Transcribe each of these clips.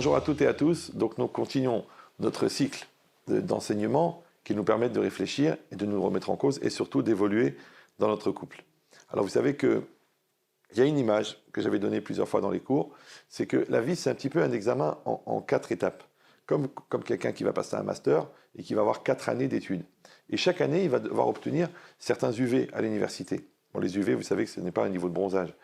Bonjour à toutes et à tous. Donc nous continuons notre cycle d'enseignement qui nous permettent de réfléchir et de nous remettre en cause et surtout d'évoluer dans notre couple. Alors vous savez qu'il y a une image que j'avais donnée plusieurs fois dans les cours, c'est que la vie c'est un petit peu un examen en 4 étapes. Comme quelqu'un qui va passer un master et qui va avoir 4 années d'études. Et chaque année, il va devoir obtenir certains UV à l'université. Bon, les UV, vous savez que ce n'est pas un niveau de bronzage.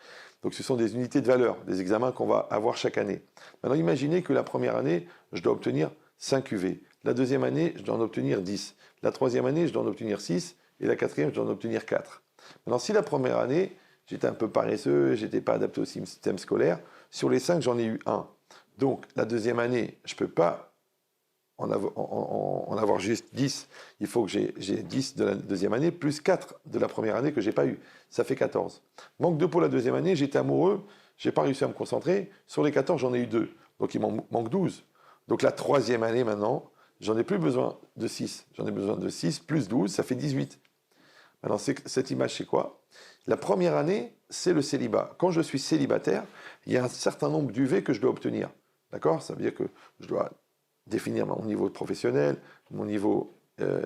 Donc ce sont des unités de valeur, des examens qu'on va avoir chaque année. Maintenant, imaginez que la première année, je dois obtenir 5 UV. La deuxième année, je dois en obtenir 10. La troisième année, je dois en obtenir 6. Et la quatrième, je dois en obtenir 4. Maintenant, si la première année, j'étais un peu paresseux, je n'étais pas adapté au système scolaire, sur les 5, j'en ai eu 1. Donc la deuxième année, je ne peux pas en avoir juste 10, il faut que j'ai 10 de la deuxième année, plus 4 de la première année que je n'ai pas eu. Ça fait 14. Manque 2 pour la deuxième année, j'étais amoureux, je n'ai pas réussi à me concentrer. Sur les 14, j'en ai eu 2. Donc il m'en manque 12. Donc la troisième année maintenant, j'en ai plus besoin de 6. J'en ai besoin de 6 plus 12, ça fait 18. Maintenant, cette image, c'est quoi? La première année, c'est le célibat. Quand je suis célibataire, il y a un certain nombre d'UV que je dois obtenir. D'accord? Ça veut dire que je dois définir mon niveau professionnel, mon niveau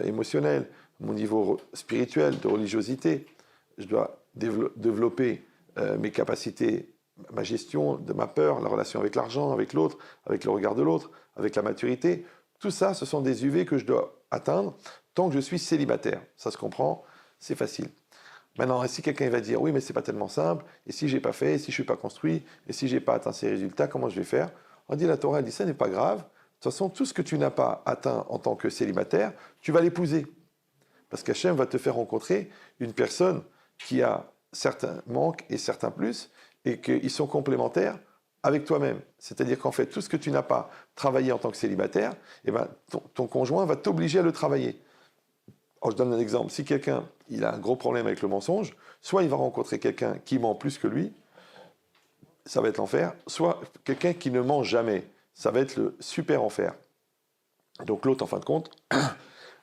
émotionnel, mon niveau spirituel, de religiosité. Je dois développer mes capacités, ma gestion de ma peur, la relation avec l'argent, avec l'autre, avec le regard de l'autre, avec la maturité. Tout ça, ce sont des UV que je dois atteindre tant que je suis célibataire. Ça se comprend, c'est facile. Maintenant, si quelqu'un va dire « oui, mais c'est pas tellement simple, et si j'ai pas fait, et si je suis pas construit, et si j'ai pas atteint ces résultats, comment je vais faire ?» On dit la Torah, elle dit « ça n'est pas grave. De toute façon, tout ce que tu n'as pas atteint en tant que célibataire, tu vas l'épouser. Parce qu'Hachem va te faire rencontrer une personne qui a certains manques et certains plus, et qu'ils sont complémentaires avec toi-même. C'est-à-dire qu'en fait, tout ce que tu n'as pas travaillé en tant que célibataire, eh ben, ton conjoint va t'obliger à le travailler. Alors, je donne un exemple. Si quelqu'un il a un gros problème avec le mensonge, soit il va rencontrer quelqu'un qui ment plus que lui, ça va être l'enfer, soit quelqu'un qui ne ment jamais. Ça va être le super enfer. Donc l'autre, en fin de compte,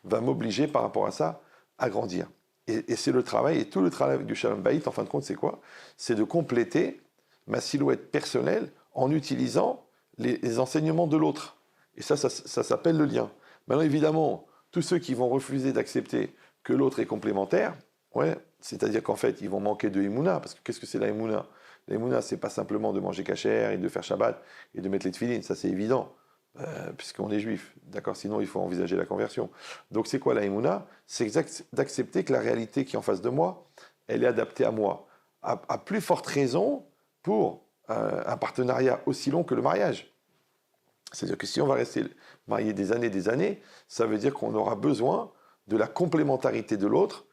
va m'obliger par rapport à ça à grandir. Et c'est le travail, et tout le travail du Shalom Bayit, en fin de compte, c'est quoi? C'est de compléter ma silhouette personnelle en utilisant les enseignements de l'autre. Et ça s'appelle le lien. Maintenant, évidemment, tous ceux qui vont refuser d'accepter que l'autre est complémentaire, ouais, c'est-à-dire qu'en fait, ils vont manquer de Emouna, parce que qu'est-ce que c'est la Emouna? La Emouna, c'est pas simplement de manger kasher et de faire Shabbat et de mettre les tefilines, ça c'est évident, puisqu'on est juif, d'accord? Sinon, il faut envisager la conversion. Donc c'est quoi la Emouna? C'est d'accepter que la réalité qui est en face de moi, elle est adaptée à moi. À plus forte raison pour un partenariat aussi long que le mariage. C'est-à-dire que si on va rester marié des années, ça veut dire qu'on aura besoin de la complémentarité de l'autre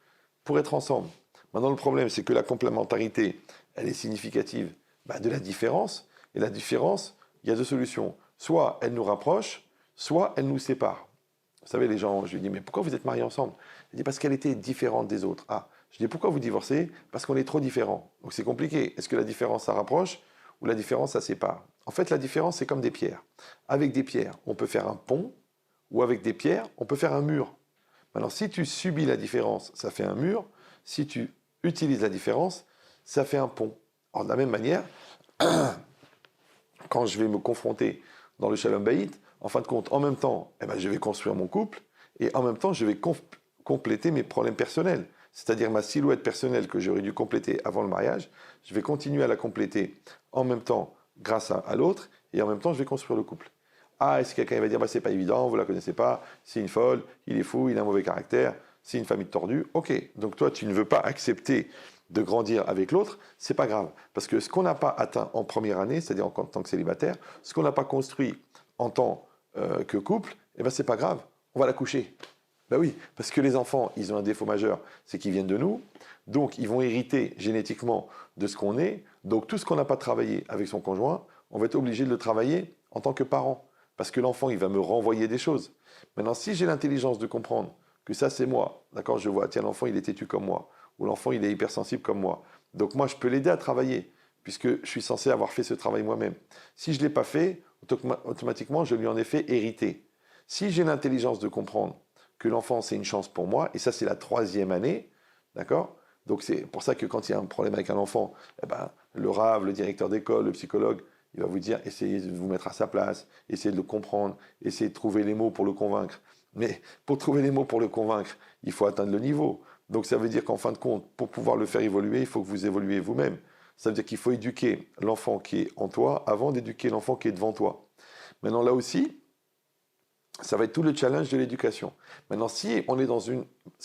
pour être ensemble. Maintenant, le problème, c'est que la complémentarité, elle est significative de la différence. Et la différence, il y a 2 solutions. Soit elle nous rapproche, soit elle nous sépare. Vous savez, les gens, je lui dis, mais pourquoi vous êtes mariés ensemble? Il dit, parce qu'elle était différente des autres. Ah, je dis, pourquoi vous divorcez? Parce qu'on est trop différents. Donc c'est compliqué. Est-ce que la différence, ça rapproche ou la différence, ça sépare? En fait, la différence, c'est comme des pierres. Avec des pierres, on peut faire un pont, ou avec des pierres, on peut faire un mur. Maintenant, si tu subis la différence, ça fait un mur. Si tu utilises la différence, ça fait un pont. Alors, de la même manière, quand je vais me confronter dans le Shalom Bayit, en fin de compte, en même temps, je vais construire mon couple, et en même temps, je vais compléter mes problèmes personnels. C'est-à-dire ma silhouette personnelle que j'aurais dû compléter avant le mariage, je vais continuer à la compléter en même temps grâce à l'autre, et en même temps, je vais construire le couple. Ah, est-ce que quelqu'un va dire, c'est pas évident, vous la connaissez pas, c'est une folle, il est fou, il a un mauvais caractère, c'est une famille tordue. Ok, donc toi, tu ne veux pas accepter de grandir avec l'autre, c'est pas grave. Parce que ce qu'on n'a pas atteint en première année, c'est-à-dire en tant que célibataire, ce qu'on n'a pas construit en tant que couple, c'est pas grave, on va l'accoucher. Ben oui, parce que les enfants, ils ont un défaut majeur, c'est qu'ils viennent de nous, donc ils vont hériter génétiquement de ce qu'on est, donc tout ce qu'on n'a pas travaillé avec son conjoint, on va être obligé de le travailler en tant que parent. Parce que l'enfant, il va me renvoyer des choses. Maintenant, si j'ai l'intelligence de comprendre que ça, c'est moi, d'accord, je vois, tiens, l'enfant, il est têtu comme moi, ou l'enfant, il est hypersensible comme moi. Donc moi, je peux l'aider à travailler, puisque je suis censé avoir fait ce travail moi-même. Si je ne l'ai pas fait, automatiquement, je lui en ai fait hériter. Si j'ai l'intelligence de comprendre que l'enfant, c'est une chance pour moi, et ça, c'est la 3e année, d'accord? Donc c'est pour ça que quand il y a un problème avec un enfant, le rave, le directeur d'école, le psychologue, il va vous dire essayez de vous mettre à sa place, essayez de le comprendre, essayez de trouver les mots pour le convaincre. Mais pour trouver les mots pour le convaincre, il faut atteindre le niveau. Donc ça veut dire qu'en fin de compte, pour pouvoir le faire évoluer, il faut que vous évoluez vous-même. Ça veut dire qu'il faut éduquer l'enfant qui est en toi avant d'éduquer l'enfant qui est devant toi. Maintenant là aussi, ça va être tout le challenge de l'éducation. Maintenant, si on est dans ce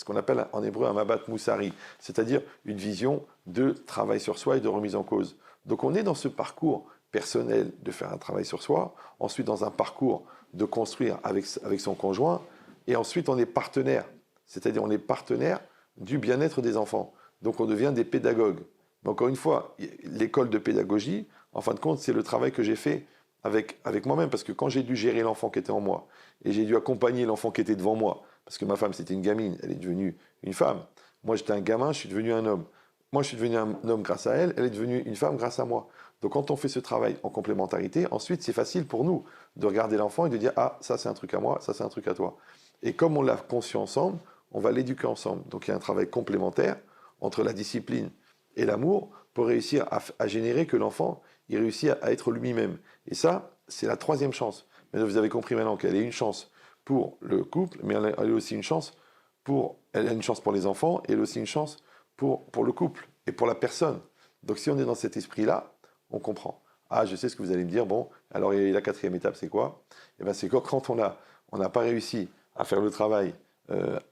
qu'on appelle en hébreu un mabat moussari, c'est-à-dire une vision de travail sur soi et de remise en cause. Donc on est dans ce parcours personnel de faire un travail sur soi, ensuite dans un parcours de construire avec son conjoint, et ensuite on est partenaire, c'est-à-dire on est partenaire du bien-être des enfants. Donc on devient des pédagogues. Mais encore une fois, l'école de pédagogie, en fin de compte, c'est le travail que j'ai fait avec moi-même, parce que quand j'ai dû gérer l'enfant qui était en moi, et j'ai dû accompagner l'enfant qui était devant moi, parce que ma femme c'était une gamine, elle est devenue une femme. Moi j'étais un gamin, je suis devenu un homme. Moi je suis devenu un homme grâce à elle, elle est devenue une femme grâce à moi. Donc quand on fait ce travail en complémentarité, ensuite c'est facile pour nous de regarder l'enfant et de dire ah ça c'est un truc à moi, ça c'est un truc à toi. Et comme on l'a conçu ensemble, on va l'éduquer ensemble. Donc il y a un travail complémentaire entre la discipline et l'amour pour réussir à générer que l'enfant il réussit à être lui-même. Et ça, c'est la troisième chance. Mais vous avez compris maintenant qu'elle est une chance pour le couple, mais elle a aussi une chance pour les enfants et elle a aussi une chance pour le couple et pour la personne. Donc si on est dans cet esprit-là, on comprend. Ah, je sais ce que vous allez me dire. Bon, alors et la quatrième étape, c'est quoi? Eh bien, c'est quand on n'a pas réussi à faire le travail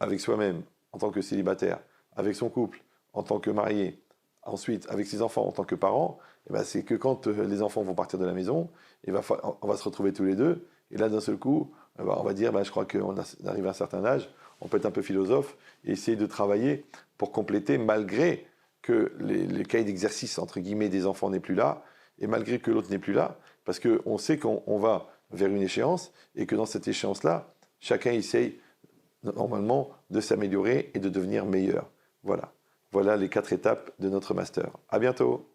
avec soi-même en tant que célibataire, avec son couple, en tant que marié, ensuite avec ses enfants en tant que parents, eh ben, c'est que quand les enfants vont partir de la maison, on va se retrouver tous les deux, et là d'un seul coup, on va dire, je crois qu'on arrive à un certain âge, on peut être un peu philosophe, et essayer de travailler pour compléter, malgré que les cahiers d'exercice, entre guillemets, des enfants n'est plus là, et malgré que l'autre n'est plus là, parce qu'on sait qu'on va vers une échéance, et que dans cette échéance-là, chacun essaye normalement de s'améliorer et de devenir meilleur. Voilà. Voilà les 4 étapes de notre master. À bientôt.